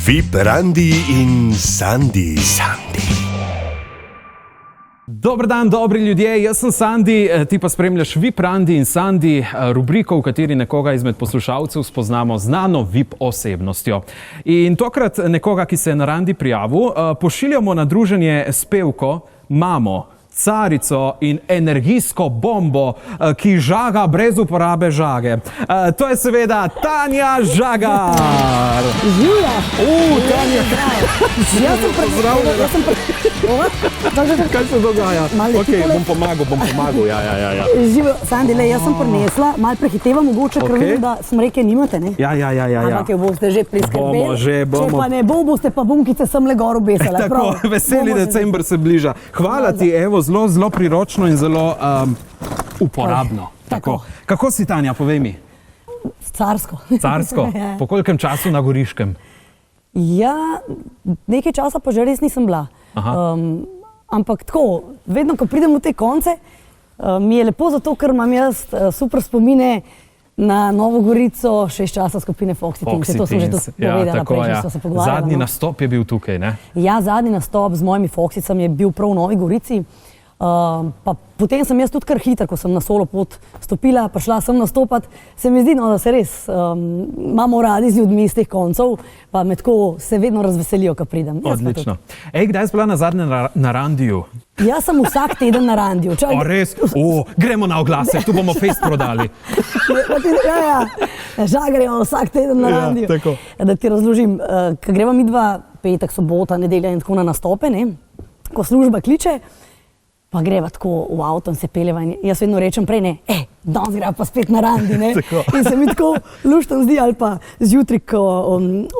VIP Randi in Sandi. Dober dan, dobri ljudje, jaz sem Sandi, ti pa spremljaš VIP Randi in Sandi, rubriko, v kateri nekoga izmed poslušalcev spoznamo znano VIP osebnostjo. In tokrat nekoga, ki se je na Randi prijavil, pošiljamo na druženje s pevko, mamo, carico in energijsko bombo, ki žaga brez uporabe žage. To je seveda Tanja Žagar. Živja! Tanja! Jaz sem Kaj se dogaja? Ok, bom pomagal, ja. Živjo, Sandi, jaz sem prinesla, malo prehiteva mogoče, ker vidim, da smreke nimate, ne? Ja. Ampak jo boste že priskrbeli. Bomo že. Če pa ne bo, boste pa bunkice semle gor obesala. Tako, veseli december se bliža. Hvala ti, evo, zelo priročno in zelo uporabno. Tako. Kako si, Tanja, povej mi? Carsko. Carsko? Po kolikem času na Goriškem? Ja, nekaj časa pa že res nisem bila. Ampak tako, vedno, ko pridem v te konce, mi je lepo zato, ker imam jaz super spomine na Novo Gorico, še iz časa skupine Foxy Teens. To sem že povedala, prejšnji smo se pogovarjali. Zadnji nastop je bil tukaj, ne? Ja, zadnji nastop z mojimi Foxycami je bil prav v Novi Gorici. Pa potem sem jaz tudi kar hiter, ko sem na solo pot stopila, prišla sem nastopat. Se mi zdi, da se res imamo radi z ljudmi iz teh koncev, pa me tako se vedno razveselijo, ko pridem. Odlično. Kdaj si bila nazadnje na Randiju? Jaz sem vsak teden na Randiju. Res? Gremo na oglase, tu bomo fejst prodali. Ja. Žagar imamo vsak teden na Randiju. Da ti razložim, ko greva midva petek, sobota, nedelja in tako na nastope, ne? Ko služba kliče, pa greva tako v avto in se peljeva in jaz vedno rečem prej, ne, danes greva pa spet na Randi, ne. In se mi tako luštno zdi, ali pa zjutraj, ko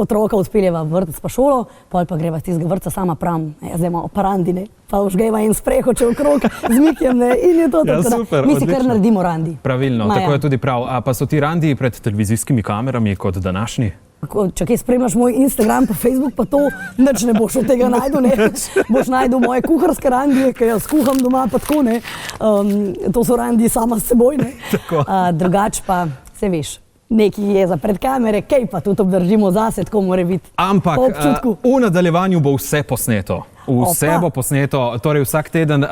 otroka odpeljeva v vrtec pa šolo, pa greva z tistega vrtca sama pram, zdaj imamo pa Randi, ne, pa užgeva en sprehod če okrog z Mikijem, ne, in je to tako. Super, mi si kar naredimo Randi. Pravilno, tako je tudi prav. A pa so ti Randi pred televizijskimi kamerami kot današnji? Če kaj spremljaš moj Instagram pa Facebook, pa to nič ne boš od tega najdu, ne. Boš najdu moje kuharske Randije, ki jaz kuham doma, pa tako, ne. To so Randije sama s seboj, ne. Drugač pa, se veš, nekaj je za pred kamere, kaj pa tudi obdržimo zase, tako mora biti. Ampak v nadaljevanju bo vse posneto. Vse bo posneto, torej vsak teden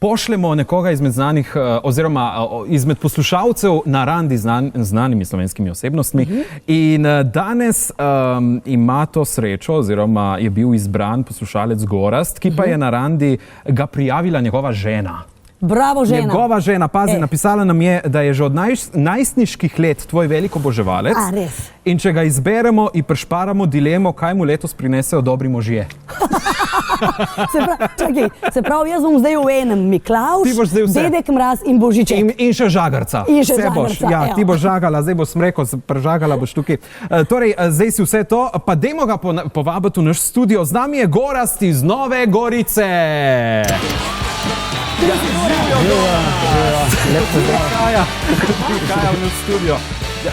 pošljemo nekoga izmed znanih oziroma izmed poslušalcev na Randi znanimi slovenskimi osebnostmi. In danes ima to srečo oziroma je bil izbran poslušalec Gorazd, ki pa je na Randi ga prijavila njegova žena. Bravo, žena. Njegova žena, pazi, napisala nam je, da je že od najstniških let tvoj velik oboževalec. Res. In če ga izberemo in prešparamo dilemo, kaj mu letos prinesejo dobri možje. Se pravi, jaz bom zdaj v enem Miklavž, Dedek Mraz in Božiček. In še Žagarca. Vse boš. Ja, ti boš žagala, zdaj boš smreko, prežagala boš tukaj. Torej, zdaj si vse to, pa dajmo ga povabiti v naš studio. Z nami je Gorazd iz Nove Gorice. Lep pozdrav. Kaja v naš studio.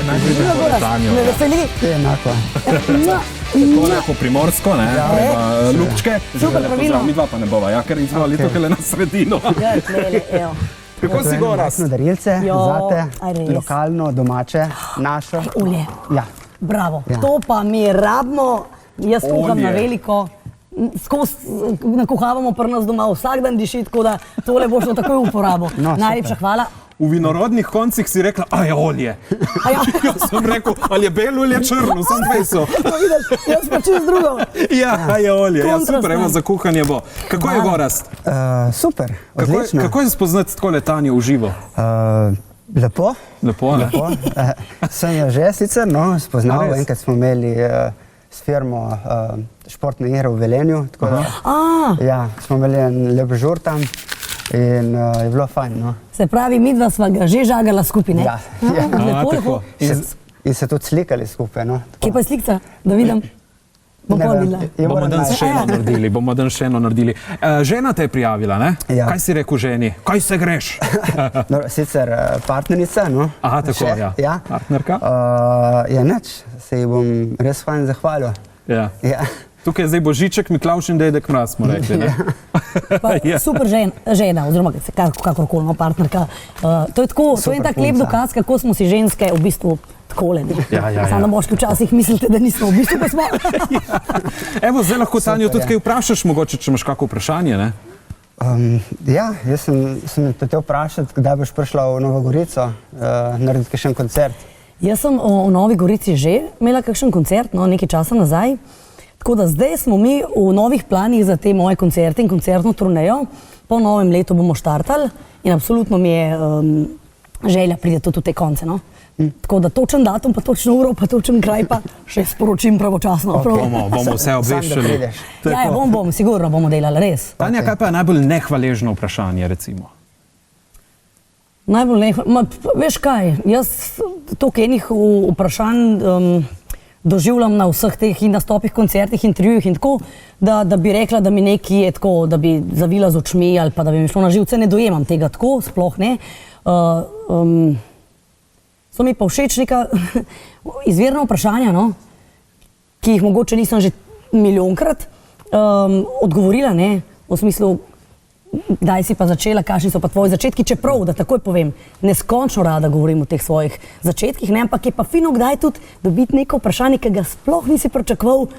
Najprej za Tanjo. Me veseli. Enako. Tako lepo primorsko, ne? Ljubčke. Super, pravilno. Mi dva pa ne bova, ja, ker izvoli tukaj na sredino. Kako si, Gorazd? Darilce zate, lokalno, domače, našo. Olje. Ja. Bravo. To pa mi rabimo, jaz kuham na veliko. Nakuhavamo pri nas doma, vsak dan diši, tako da tole bo šlo takoj v uporabo. Najlepša hvala. V vinorodnih koncih si rekla, a je olje. Jaz sem rekel, ali je belo ali je črno, sem dveso. Jaz pa čist drugo. Ja, a je olje. Ja, super, evo, za kuhanje bo. Kako je, Gorazd? Super, odlično. Kako je spoznati tako Tanjo v živo? Lepo. Lepo, ne? Sem jo že sicer, no, spoznal. Enkrat smo imeli s firmo športne igre v Velenju. Ja, smo imeli en lep žur tam in je bilo fajn, no. Se pravi, midva sva ga že žagala skupaj, ne? Ja. Lepo. In se tudi slikali skupaj, no. Kje pa je slikca, da vidim? Bomo danes še eno naredili. Žena te je prijavila, ne? Kaj si rekel ženi? Kaj se greš? Sicer partnerica, no. Aha, tako, ja. Partnerka? Ja, nič. Se ji bom res fajn zahvalil. Ja. Tukaj je zdaj Božiček, Miklavž in Dedek Mraz, smo rekli, ne? Super žena, oziroma kakorkoli, partnerka. To je tako, to je tak lep dokaz, kako smo si ženske v bistvu takole. Ja. Samo da moški včasih mislite, da nismo, v bistvu pa smo. Evo, zdaj lahko Tanjo tudi kaj vprašaš, mogoče, če imaš kako vprašanje, ne? Jaz sem te vprašati, kdaj boš prišla v Novo Gorico narediti kakšen koncert. Jaz sem v Novi Gorici že imela kakšen koncert, no, nekaj časa nazaj. Tako da zdaj smo mi v novih planih za te moje koncerte in koncertno turnejo. Po novem letu bomo štartali in absolutno mi je želja pride tudi v te konce. No? Tako da točen datum, pa točno uro, pa točen kraj pa še sporočim pravočasno. Bomo vse obveščali. Ja, sigurno bomo delali, res. Tanja, kaj pa je najbolj nehvaležno vprašanje, recimo? Najbolj nehvaležno, veš kaj, jaz toliko enih vprašanj doživljam na vseh teh nastopih, koncertih, intervjujih in tako, da bi rekla, da mi nekaj je tako, da bi zavila z očmi ali pa da bi mi šlo na živce, ne dojemam tega tako, sploh ne. So mi pa všeč neka izvirna vprašanja, no, ki jih mogoče nisem že milijonkrat odgovorila, ne, v smislu, kdaj si pa začela, kakšni so pa tvoji začetki, čeprav, da takoj povem, neskončno rada govorim o teh svojih začetkih, ne, ampak je pa fino kdaj tudi dobiti neko vprašanje, ki ga sploh nisi pričakoval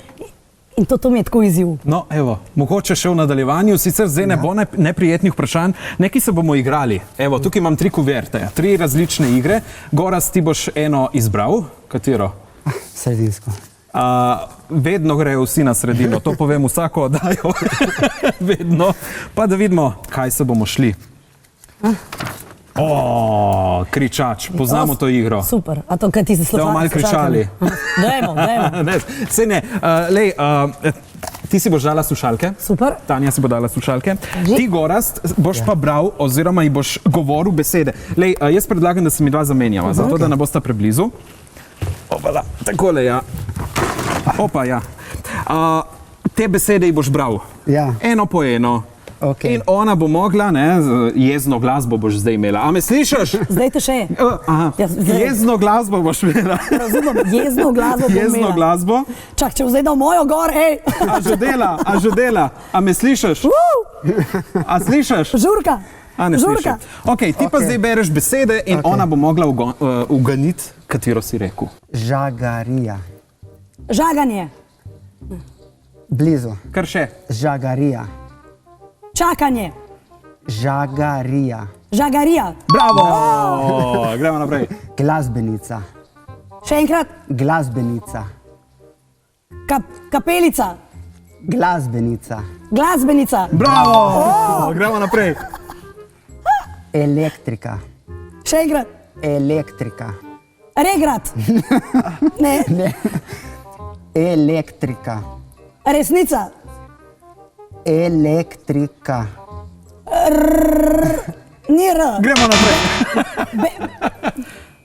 in to mi je tako izziv. No, evo, mogoče še v nadaljevanju, sicer zdaj ne bo neprijetnih vprašanj, nekaj se bomo igrali. Evo, tukaj imam 3 kuverte, 3 različne igre. Gorazd, ti boš eno izbral, katero? Sredinsko. Vedno grejo vsi na sredino, to povem vsako oddajo, vedno. Pa da vidimo, kaj se bomo šli. Kričač, poznamo to igro. Super, a to kaj ti se slušali? Ste malo kričali. Dajmo. Sej ne, lej, ti si boš dala slušalke. Super. Tanja si bo dala slušalke. Ti, Gorazd, boš pa bral oziroma ji boš govoril besede. Lej, jaz predlagam, da se mi dva zamenjava, zato da ne bosta preblizu. Opala, takole, ja. Opa, ja. Te besede ji boš bral. Ja. Eno po eno. Okay. In ona bo mogla, ne, jezno glasbo boš zdaj imela. A me slišiš? Zdaj te še. Jezno glasbo boš imela. Razumem, jezno glasbo bom imela. Jezno glasbo. Čak, če bo zdaj dal mojo gor, hej. A že dela. A me slišiš? A slišiš? Žurka. A ne slišiš? Ok, ti pa zdaj bereš besede in ona bo mogla uganiti, katero si rekel. Žagarija. Žaganje. Blizu. Kar še? Žagarija. Čakanje. Žagarija. Žagarija. Bravo! Gremo naprej. Glasbenica. Še enkrat. Glasbenica. Kapelica. Glasbenica. Glasbenica. Bravo! Gremo naprej. Elektrika. Še enkrat. Elektrika. Regrat. Ne. Elektrika. Resnica. Elektrika. Ni R. Gremo naprej.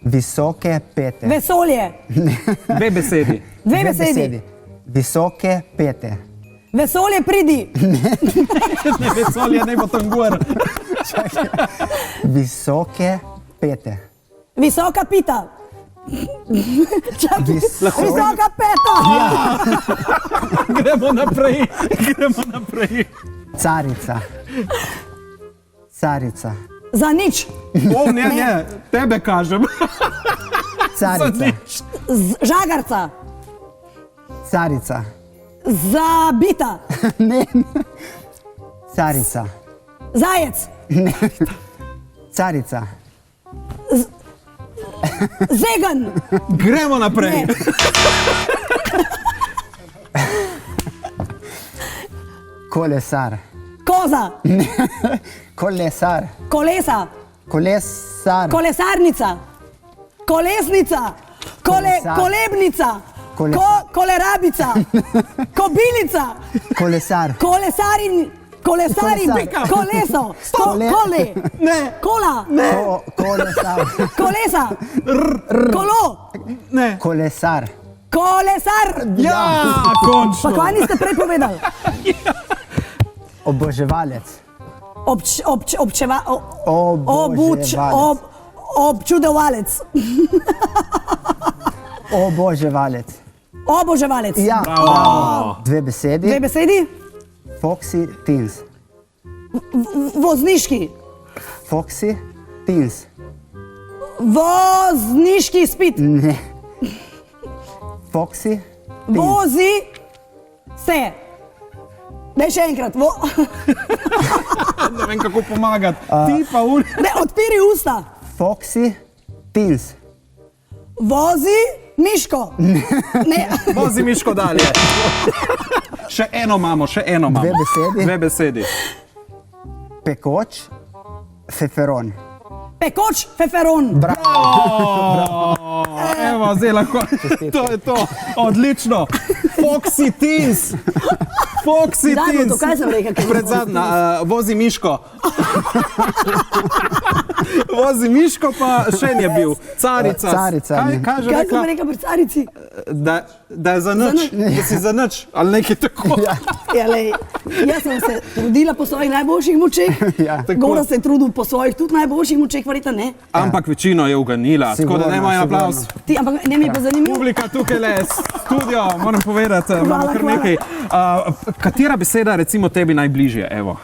Visoke pete. Vesolje. Dve besedi. Dve besedi. Visoke pete. Vesolje pridi. Ne, vesolje ne bo tam gor. Visoke pete. Visoka pita. Visoka peta. Gremo naprej. Carica. Carica. Za nič. Ne, tebe kažem. Carica. Žagarca. Carica. Zabita. Ne. Carica. Zajec. Ne. Carica. Zegan. Gremo naprej. Kolesar. Koza. Kolesar. Kolesa. Kolesar. Kolesarnica. Kolesnica. Kolebnica. Kolerabica. Kobilica. Kolesar. Kolesarin. Kolesarin. Koleso. Kole. Ne. Kola. Ne. Kolesar. Kolesa. Kolo. Ne. Kolesar. Kolesar. Ja, končno. Pa kaj niste prej povedali? Oboževalec. Občudovalec. Oboževalec. Oboževalec. Ja. Bravo. Dve besedi. Dve besedi. Foxy Teens. Vozniški. Foxy Teens. Vozniški izpit. Ne. Foxy. Vozi se. Daj še enkrat. Ne vem, kako pomagati. Ti pa Ne, odpiri usta. Foxy Teens. Vozi Miško. Ne. Vozi Miško dalje. Še eno imamo. Dve besedi. Pekoč Feferon. Pekoč feferon. Evo, zdaj lahko. To je to. Odlično. Foxy Teens. Dajmo to, kaj sem rekel? Predzadnja, Vozi Miško. Vozi Miško pa še je bil. Carica. Carica. Kaj že Kaj rekla? sem rekel pri carici? Da je za nič. Da si za nič. Ali nekaj tako. Ja, lej, jaz sem se trudila po svojih najboljših močeh. Ja. Gora se je trudil po svojih tudi najboljših močeh, verjetno ne. Ampak večino je uganila. Tako da dajmo en aplauz. Ampak ne mi je pa zanimivo. Publika tukaj le, studio, moram povedati, imamo kar nekaj. Katera beseda recimo tebi najbližje, evo?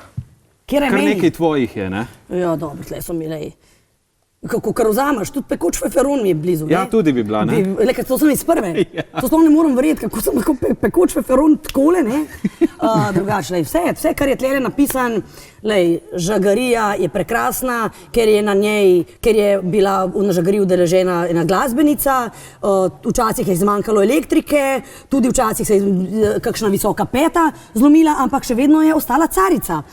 Kjer je Kar meni? nekaj tvojih je, ne? Ja, dobro, tle so mi lej. Kako kar vzameš, tudi pekoč feferon mi je blizu. Ja, ne? tudi bi bila, ne? To sem iz prve. Ja. To sploh ne morem verjeti, kako sem lahko pekoč feferon takole, ne? Drugače, lej, vse, kar je tle napisan, lej, žagarija je prekrasna, ker je bila na žagariji udeležena ena glasbenica, včasih je zmanjkalo elektrike, tudi včasih se je kakšna visoka peta zlomila, ampak še vedno je ostala carica.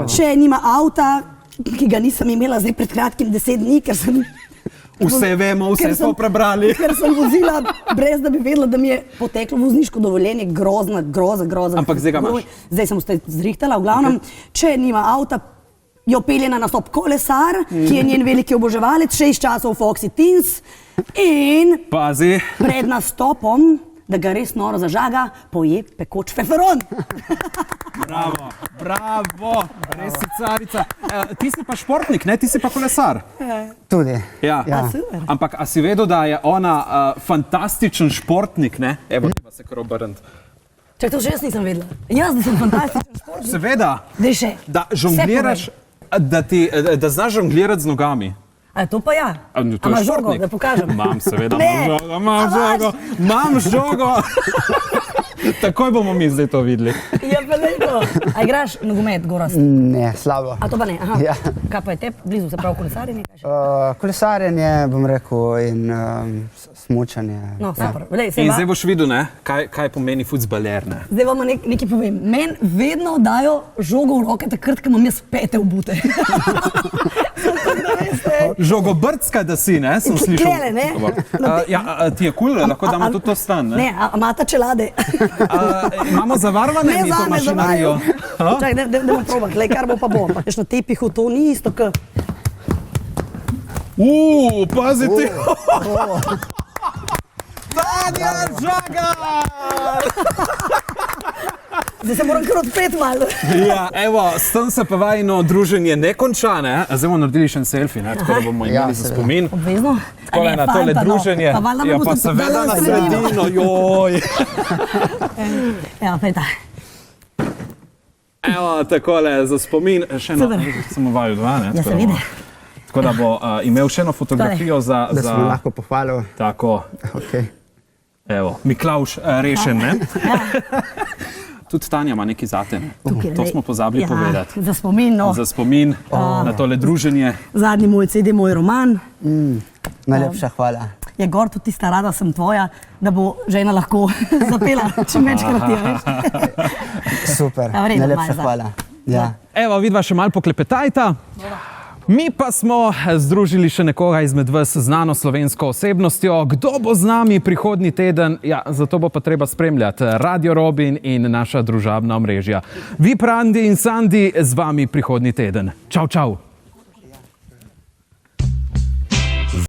Če nima avta, ki ga nisem imela zdaj pred kratkim 10 dni, ker sem... Vse vemo, vse smo prebrali. Ker sem vozila, brez da bi vedela, da mi je poteklo vozniško dovoljenje, groza. Ampak zdaj ga imaš. Zdaj sem se zrihtala, v glavnem, če nima avta, jo pelje na nastop kolesar, ki je njen veliki oboževalec, 6 časov Foxy Teens in Pazi. pred nastopom, da ga res noro zažaga, poje pekoč feferon. Bravo, res si carica. Ti si pa športnik, ne? Ti si pa kolesar. Tudi. Ja. Super. Ampak a si vedel, da je ona fantastičen športnik, ne? Evo, treba se kar obrniti. Čak, to še jaz nisem vedela. Jaz, da sem fantastičen športnik. Seveda, Daj še. da žongliraš, da znaš žonglirati z nogami. A to pa ja. To je imaš žogo, športnik. da pokažem? Imam, seveda, Ne. imam žogo. Takoj bomo mi zdaj to videli. Ja, pa lepo. A igraš nogomet, Gorast? Ne, slabo. A to pa ne? Aha. Ja. Kaj pa je te blizu, se pravi kolesarjenje? Kolesarjenje, bom rekel, in smučanje. No, super. Lej, se In va- zdaj boš videl, ne, kaj pomeni futbaler, ne? Zdaj vam nekaj povem. Meni vedno dajo žogo v roke, takrat, ko imam jaz pete obute. Da veste. Žogobrdska, da si, ne, sem slišal. Klele, ne? Ti je kul, lahko damo tudi to stan, ne? Ne, a imata čelade? Imamo zavarovane Ne, mi to zame mašinarijo. Čakaj, dajmo probat, lej, kar bo pa bo. Veš, na tepihu to ni isto, k... Pazi ti! Tanja Žagar! Zdaj se moram kar odpet malo. Ja, evo, s tem se pa vajino druženje ne konča, ne? Zdaj bomo naredili še en selfie, ne? Tako da bomo imeli za seveda. spomin. Obvezno? Tako je na tole druženje. Pa valjda me Ja, boste pa seveda na peljali na sredino, joj. Ja, peta. Evo, takole, za spomin, še eno, Super. samo vaju dva, ne? Ja, Tako da seveda. bo- Tako da bo imel še eno fotografijo za... Da sem lahko pohvalil. Tako, Okay. evo, Miklavž rešen, ne? Tudi Tanja ima nekaj zate. Tukaj, To lej. smo pozabili povedati. Za spomin, no. Za spomin na tole druženje. Zadnji moj CD, moj roman. Najlepša hvala. Je gor tudi tista rada sem tvoja, da bo žena lahko zapela čim večkrat, ja, veš. Super. Ja, vredno, Najlepša Majza. hvala. Ja. Evo, vidva še malo poklepetajta. Mi pa smo združili še nekoga izmed vas z znano slovensko osebnostjo. Kdo bo z nami prihodnji teden? Ja, zato bo pa treba spremljati Radio Robin in naša družabna omrežja. VIP Randi in Sandi z vami prihodnji teden. Čau, čau!